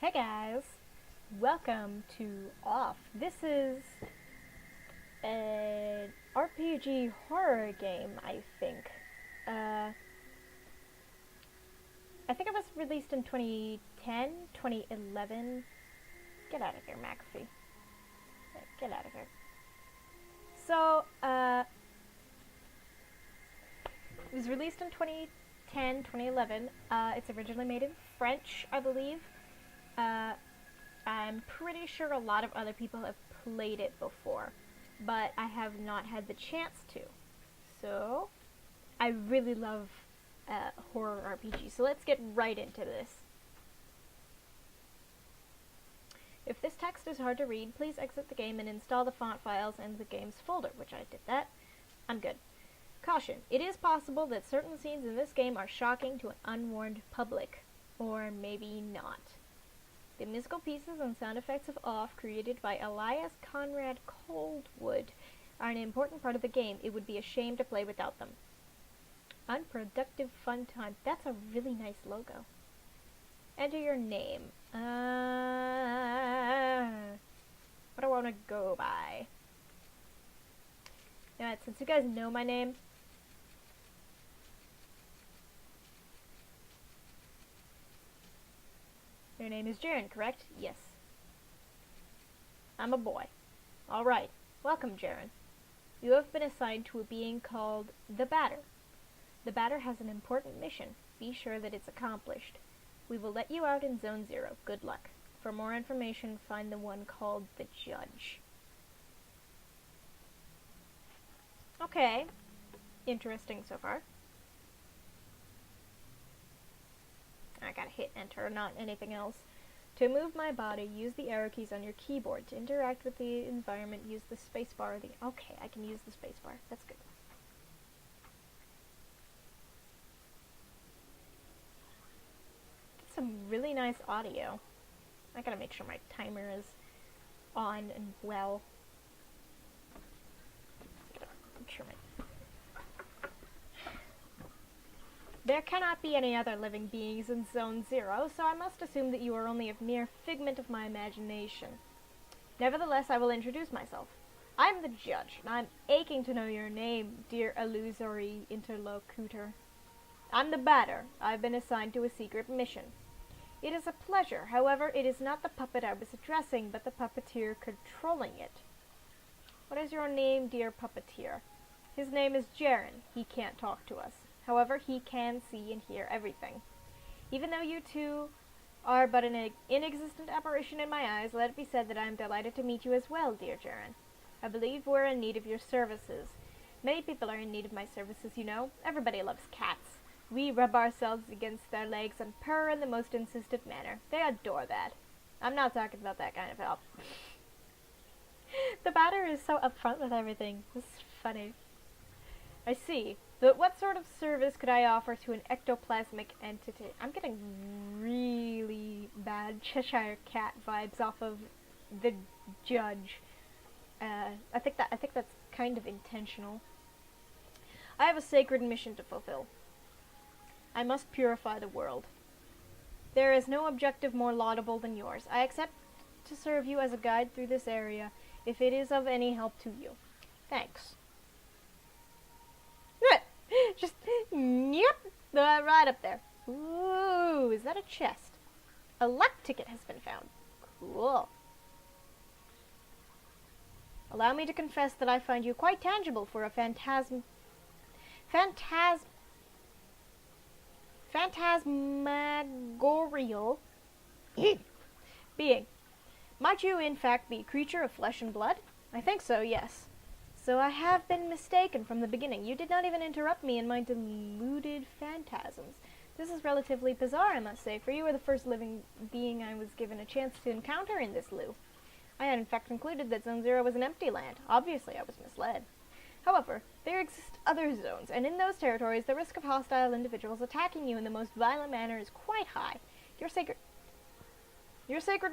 Hey guys, welcome to Off. This is an RPG horror game, I think. I think it was released in 2010, 2011. Get out of here, McAfee. Get out of here. So, it was released in 2010, 2011. It's originally made in French, I believe. I'm pretty sure a lot of other people have played it before, but I have not had the chance to. So, I really love horror RPG, so let's get right into this. If this text is hard to read, please exit the game and install the font files in the game's folder, which I did that. I'm good. Caution, it is possible that certain scenes in this game are shocking to an unwarned public, or maybe not. The musical pieces and sound effects of Off, created by Elias Conrad Coldwood, are an important part of the game. It would be a shame to play without them. Unproductive fun time. That's a really nice logo. Enter your name. What do I want to go by? Alright, since you guys know my name, your name is Jaren, correct? Yes. I'm a boy. Alright, welcome, Jaren. You have been assigned to a being called the Batter. The Batter has an important mission. Be sure that it's accomplished. We will let you out in Zone 0. Good luck. For more information, find the one called the Judge. Okay. Interesting so far. I gotta hit enter, not anything else. To move my body, use the arrow keys on your keyboard. To interact with the environment, use the spacebar. Okay, I can use the spacebar. That's good. That's some really nice audio. I gotta make sure my timer is on and well. Make sure my... There cannot be any other living beings in Zone 0, so I must assume that you are only a mere figment of my imagination. Nevertheless, I will introduce myself. I'm the Judge, and I'm aching to know your name, dear illusory interlocutor. I'm the Batter. I've been assigned to a secret mission. It is a pleasure. However, it is not the puppet I was addressing, but the puppeteer controlling it. What is your name, dear puppeteer? His name is Jaren. He can't talk to us. However, he can see and hear everything. Even though you two are but an inexistent apparition in my eyes, let it be said that I am delighted to meet you as well, dear Jaren. I believe we're in need of your services. Many people are in need of my services, you know. Everybody loves cats. We rub ourselves against their legs and purr in the most insistent manner. They adore that. I'm not talking about that kind of help. The Batter is so upfront with everything. This is funny. I see. But what sort of service could I offer to an ectoplasmic entity? I'm getting really bad Cheshire Cat vibes off of the Judge. I think that's kind of intentional. I have a sacred mission to fulfill. I must purify the world. There is no objective more laudable than yours. I accept to serve you as a guide through this area, if it is of any help to you. Thanks. Just, yep, right up there. Ooh, is that a chest? A luck ticket has been found. Cool. Allow me to confess that I find you quite tangible for a phantasmagorial being. Might you, in fact, be a creature of flesh and blood? I think so, yes. So I have been mistaken from the beginning. You did not even interrupt me in my deluded phantasms. This is relatively bizarre, I must say, for you are the first living being I was given a chance to encounter in this loo. I had in fact concluded that Zone 0 was an empty land. Obviously, I was misled. However, there exist other zones, and in those territories, the risk of hostile individuals attacking you in the most violent manner is quite high. Your sacred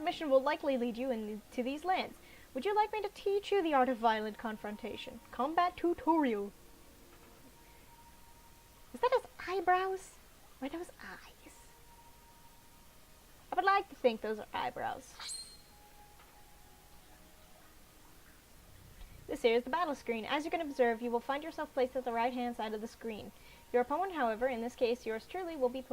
mission will likely lead you into these lands. Would you like me to teach you the art of violent confrontation? Combat tutorial. Is that his eyebrows? Or those eyes? I would like to think those are eyebrows. This here is the battle screen. As you can observe, you will find yourself placed at the right-hand side of the screen. Your opponent, however, in this case yours truly, will be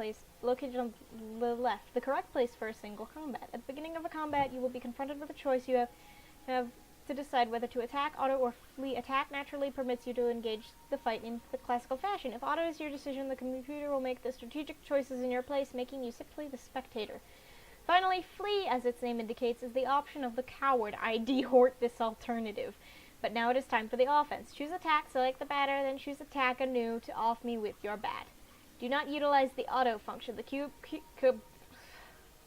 located on the left, the correct place for a single combat. At the beginning of a combat, you will be confronted with a choice. You have to decide whether to attack, auto, or flee. Attack naturally permits you to engage the fight in the classical fashion. If auto is your decision, the computer will make the strategic choices in your place, making you simply the spectator. Finally, flee, as its name indicates, is the option of the coward. I dehort this alternative. But now it is time for the offense. Choose attack, select the batter, then choose attack anew to off me with your bat. Do not utilize the auto function.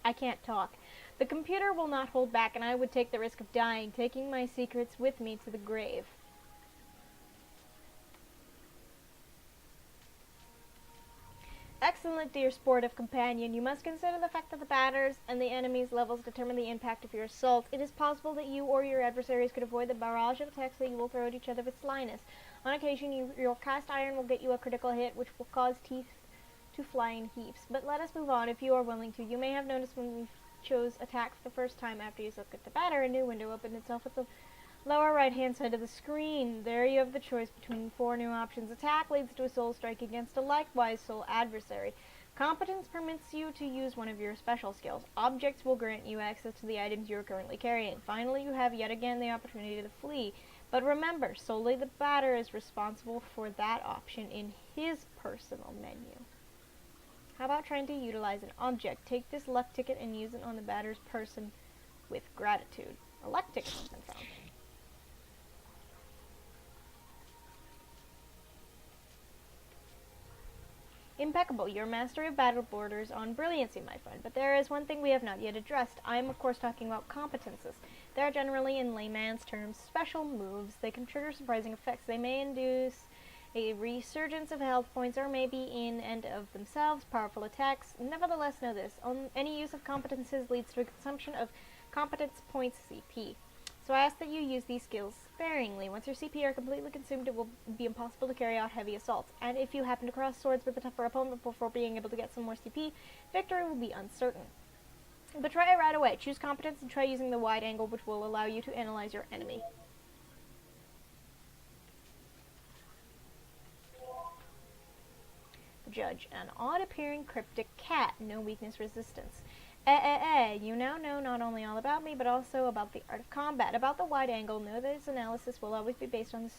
I can't talk. The computer will not hold back, and I would take the risk of dying, taking my secrets with me to the grave. Excellent, dear sportive companion. You must consider the fact that the batters and the enemy's levels determine the impact of your assault. It is possible that you or your adversaries could avoid the barrage of attacks that you will throw at each other with slyness. On occasion, your cast iron will get you a critical hit, which will cause teeth to fly in heaps. But let us move on if you are willing to. You may have noticed when we chose attack for the first time after you selected the batter, a new window opened itself at the lower right-hand side of the screen. There you have the choice between 4 new options. Attack leads to a soul strike against a likewise soul adversary. Competence permits you to use one of your special skills. Objects will grant you access to the items you are currently carrying. Finally, you have yet again the opportunity to flee. But remember, solely the batter is responsible for that option in his personal menu. How about trying to utilize an object? Take this luck ticket and use it on the batter's person with gratitude. A luck ticket has been found. Impeccable. Your mastery of battle borders on brilliancy, my friend. But there is one thing we have not yet addressed. I am, of course, talking about competences. They are generally, in layman's terms, special moves. They can trigger surprising effects. They may induce a resurgence of health points, or may be in and of themselves powerful attacks. Nevertheless, know this. Any use of competences leads to a consumption of competence points CP. So I ask that you use these skills sparingly. Once your CP are completely consumed, it will be impossible to carry out heavy assaults. And if you happen to cross swords with a tougher opponent before being able to get some more CP, victory will be uncertain. But try it right away. Choose competence and try using the wide angle, which will allow you to analyze your enemy. The judge. An odd-appearing cryptic cat. No weakness resistance. You now know not only all about me, but also about the art of combat. About the wide angle, know that its analysis will always be based on the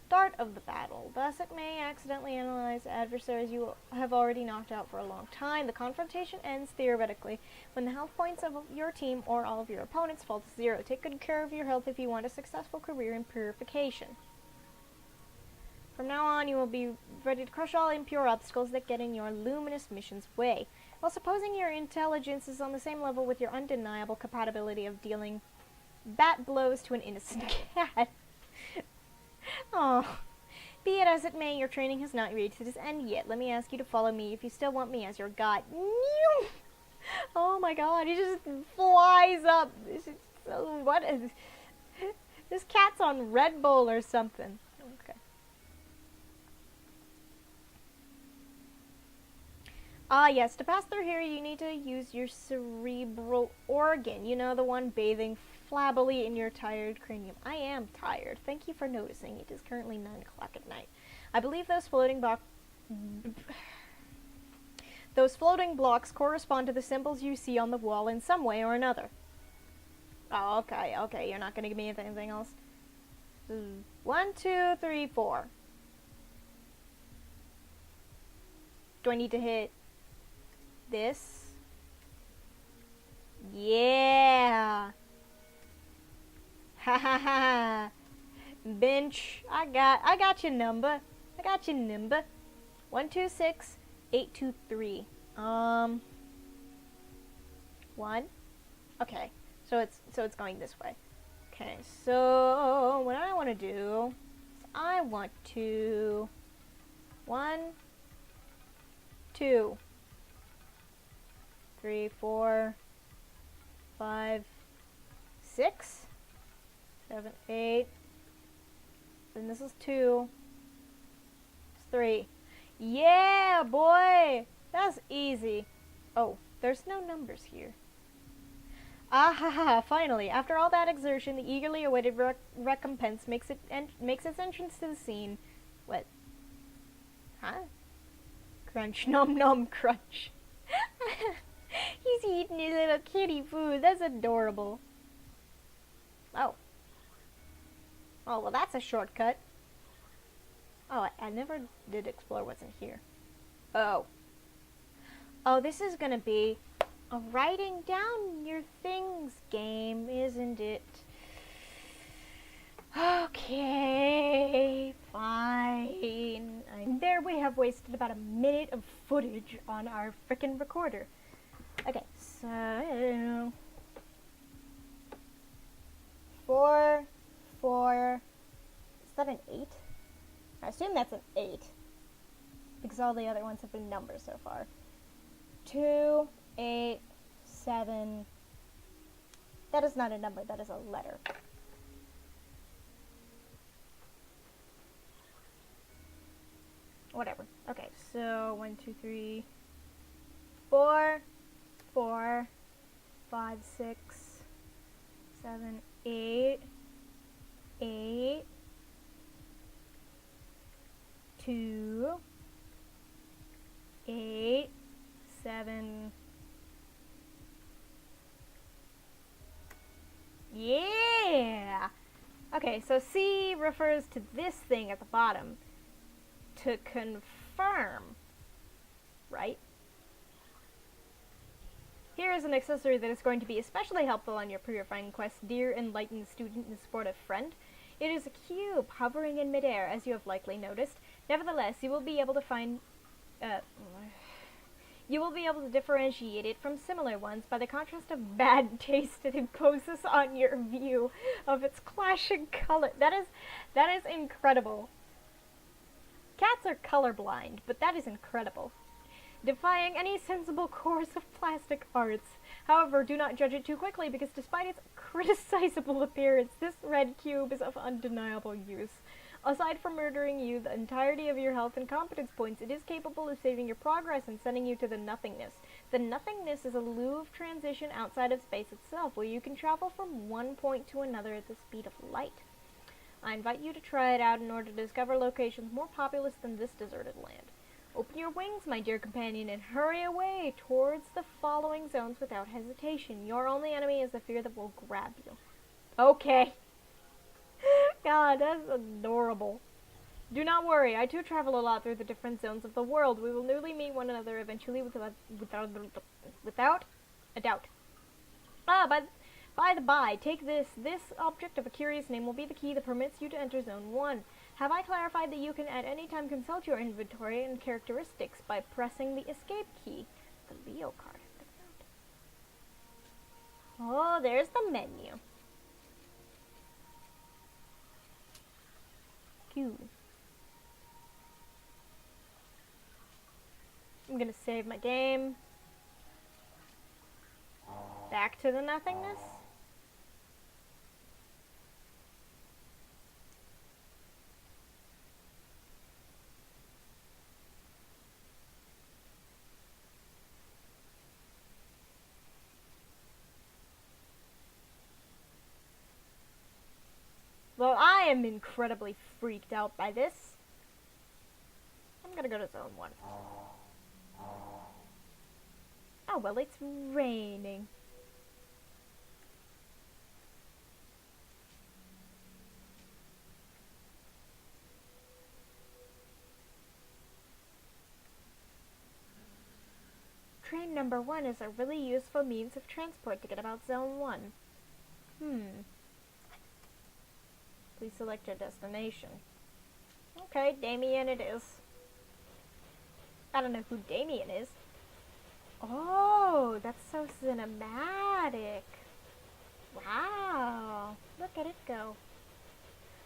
start of the battle. Thus, it may accidentally analyze adversaries you have already knocked out for a long time. The confrontation ends, theoretically, when the health points of your team or all of your opponents fall to 0. Take good care of your health if you want a successful career in purification. From now on, you will be ready to crush all impure obstacles that get in your luminous mission's way. Well, supposing your intelligence is on the same level with your undeniable compatibility of dealing bat blows to an innocent cat. Oh, be it as it may, your training has not reached its end yet. Let me ask you to follow me if you still want me as your god. Oh my god, he just flies up. What is this? Cat's on Red Bull or something. Okay. Ah, yes, to pass through here, you need to use your cerebral organ. You know, the one bathing flabbily in your tired cranium. I am tired. Thank you for noticing. It is currently 9 o'clock at night. I believe those floating blocks correspond to the symbols you see on the wall in some way or another. Oh, okay, you're not going to give me anything else? 1, 2, 3, 4. Do I need to hit this? Yeah. Ha ha ha. Bench. I got your number. 126823. 1. Okay. So it's going this way. Okay. So what I want to do is I want to 1, 2, 3, 4, 5, 6, 7, 8. Then this is 2. It's 3. Yeah, boy! That's easy. Oh, there's no numbers here. Ah ha ha! Finally, after all that exertion, the eagerly awaited recompense makes its entrance to the scene. What? Huh? Crunch, nom nom, crunch. He's eating his little kitty food. That's adorable. Oh. Oh, well, that's a shortcut. Oh, I never did explore what's in here. Oh. Oh, this is gonna be a writing down your things game, isn't it? Okay, fine. And there we have wasted about a minute of footage on our frickin' recorder. Okay, so 4, 4. Is that an 8? I assume that's an 8 because all the other ones have been numbers so far. 2, 8, 7. That is not a number, that is a letter. Whatever. Okay, so 1, 2, 3, 4, 4, 5, 6, 7, 8, 8, 2, 8, 7. Yeah! Okay, so C refers to this thing at the bottom. To confirm, right? Here is an accessory that is going to be especially helpful on your purifying quest, dear enlightened student and sportive friend. It is a cube hovering in midair, as you have likely noticed. Nevertheless, you will be able to differentiate it from similar ones by the contrast of bad taste it imposes on your view of its clashing color. That is incredible. Cats are colorblind, but that is incredible. Defying any sensible course of plastic arts. However, do not judge it too quickly, because despite its criticizable appearance, this red cube is of undeniable use. Aside from murdering you the entirety of your health and competence points, it is capable of saving your progress and sending you to the nothingness. The nothingness is a loop transition outside of space itself, where you can travel from one point to another at the speed of light. I invite you to try it out in order to discover locations more populous than this deserted land. Open your wings, my dear companion, and hurry away towards the following zones without hesitation. Your only enemy is the fear that will grab you. Okay. God, that's adorable. Do not worry, I too travel a lot through the different zones of the world. We will newly meet one another eventually without a doubt. By the by, take this. This object of a curious name will be the key that permits you to enter Zone 1. Have I clarified that you can at any time consult your inventory and characteristics by pressing the escape key? The Leo card has been found. Oh, there's the menu. Q. I'm gonna save my game. Back to the nothingness. Well, I am incredibly freaked out by this. I'm gonna go to Zone 1. Oh, well, it's raining. Train number 1 is a really useful means of transport to get about Zone 1. Please select your destination. Okay, Damien it is. I don't know who Damien is. Oh, that's so cinematic. Wow. Look at it go.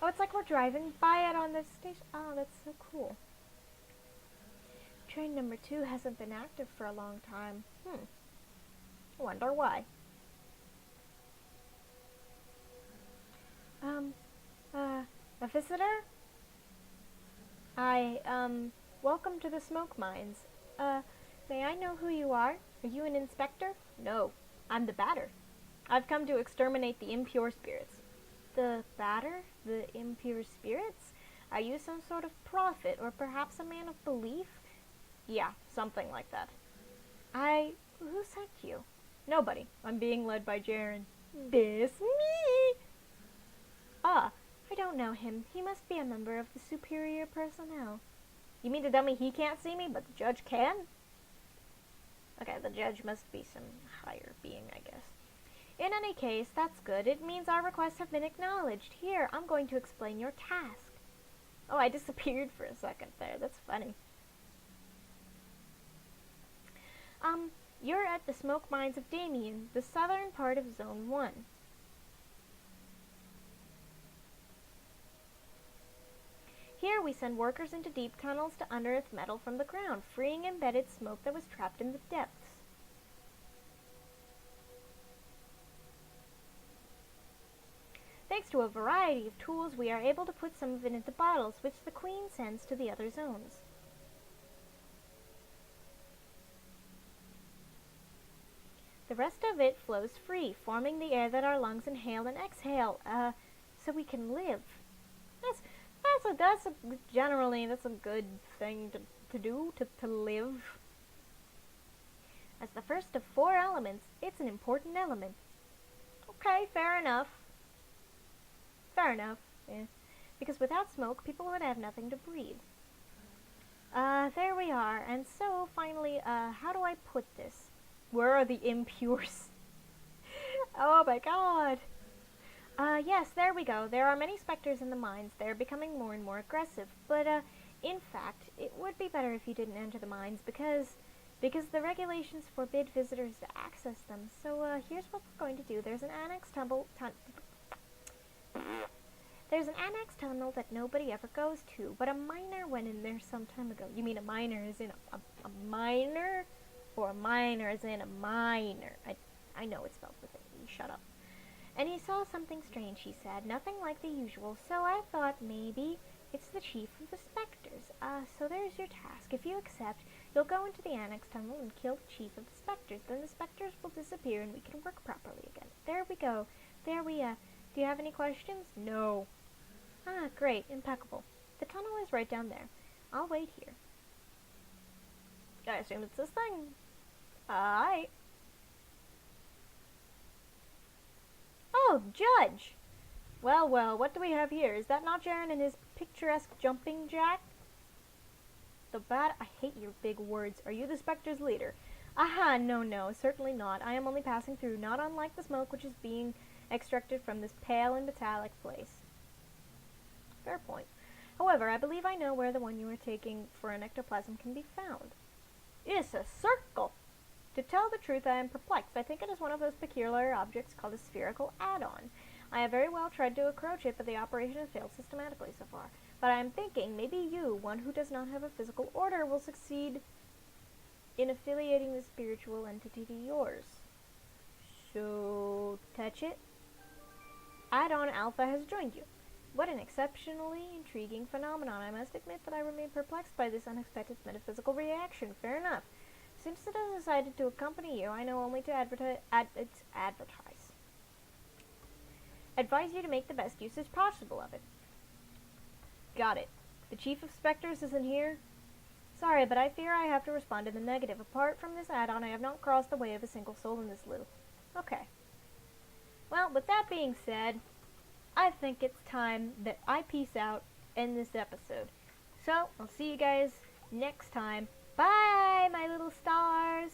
Oh, it's like we're driving by it on the station. Oh, that's so cool. Train number 2 hasn't been active for a long time. Wonder why. A visitor? Welcome to the smoke mines. May I know who you are? Are you an inspector? No, I'm the batter. I've come to exterminate the impure spirits. The batter? The impure spirits? Are you some sort of prophet, or perhaps a man of belief? Yeah, something like that. Who sent you? Nobody. I'm being led by Jaren. This me! Ah, I don't know him. He must be a member of the superior personnel. You mean to tell me he can't see me, but the judge can? Okay, the judge must be some higher being, I guess. In any case, that's good. It means our requests have been acknowledged. Here, I'm going to explain your task. Oh, I disappeared for a second there. That's funny. You're at the smoke mines of Damien, the southern part of Zone 1. Here we send workers into deep tunnels to unearth metal from the ground, freeing embedded smoke that was trapped in the depths. Thanks to a variety of tools, we are able to put some of it into bottles, which the Queen sends to the other zones. The rest of it flows free, forming the air that our lungs inhale and exhale, so we can live. Generally, that's a good thing to do, to live. As the first of 4 elements, it's an important element. Okay, fair enough. Fair enough, yeah. Because without smoke, people would have nothing to breathe. There we are, and so, finally, how do I put this? Where are the impures? Oh my god! Yes, there we go. There are many specters in the mines. They're becoming more and more aggressive. But, in fact, it would be better if you didn't enter the mines because the regulations forbid visitors to access them. So, here's what we're going to do. There's an annex tunnel that nobody ever goes to, but a miner went in there some time ago. You mean a miner is in a miner? Or a miner is in a miner? I know it's spelled with an E. Shut up. And he saw something strange, he said. Nothing like the usual, so I thought maybe it's the chief of the specters. So there's your task. If you accept, you'll go into the annex tunnel and kill the chief of the specters. Then the specters will disappear and we can work properly again. There we go. Do you have any questions? No. Ah, great. Impeccable. The tunnel is right down there. I'll wait here. I assume it's this thing. Alright. Oh, Judge! Well, what do we have here? Is that not Jaren and his picturesque jumping jack? I hate your big words. Are you the Spectre's leader? Aha, no, certainly not. I am only passing through, not unlike the smoke which is being extracted from this pale and metallic place. Fair point. However, I believe I know where the one you are taking for an ectoplasm can be found. It's a circle! To tell the truth, I am perplexed. I think it is one of those peculiar objects called a spherical add-on. I have very well tried to approach it, but the operation has failed systematically so far. But I am thinking maybe you, one who does not have a physical order, will succeed in affiliating the spiritual entity to yours. So, touch it. Add-on Alpha has joined you. What an exceptionally intriguing phenomenon. I must admit that I remain perplexed by this unexpected metaphysical reaction. Fair enough. Since it has decided to accompany you, I know only to advertise. Advise you to make the best usage possible of it. Got it. The Chief of Spectres isn't here? Sorry, but I fear I have to respond in the negative. Apart from this add-on, I have not crossed the way of a single soul in this loop. Okay. Well, with that being said, I think it's time that I peace out in this episode. So, I'll see you guys next time. Bye, my little stars!